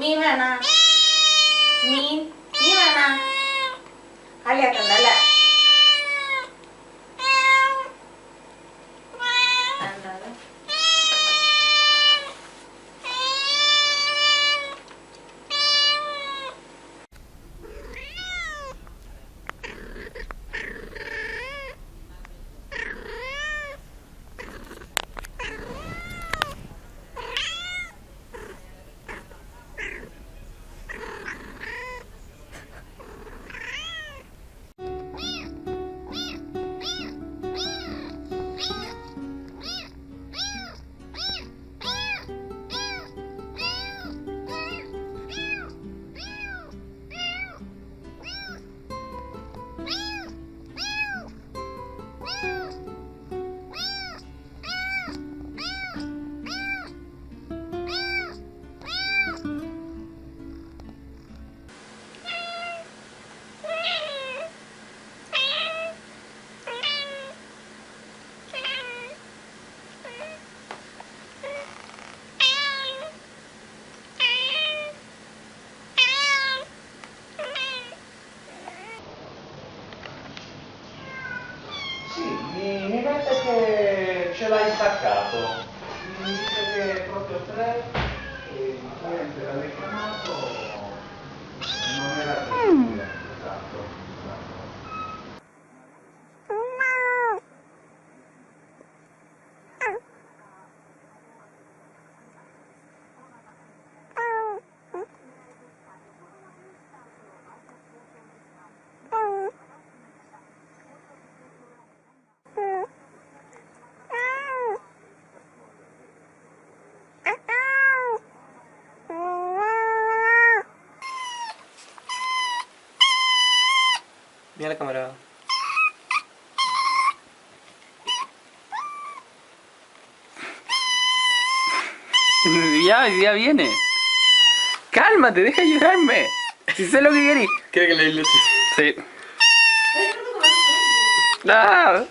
മീൻ വേണ മീൻ മീൻ വേണ കളിയാക്കണ്ടല്ലേ Mi mette che ce l'hai staccato, mi dice che è proprio 3 e niente, l'ha richiamato, non era possibile, esatto. Mira la cámara. Ya viene. Cálmate, deja de llorarme. Si sé lo que querés. ¿Quiere que le ilustre? Sí. No.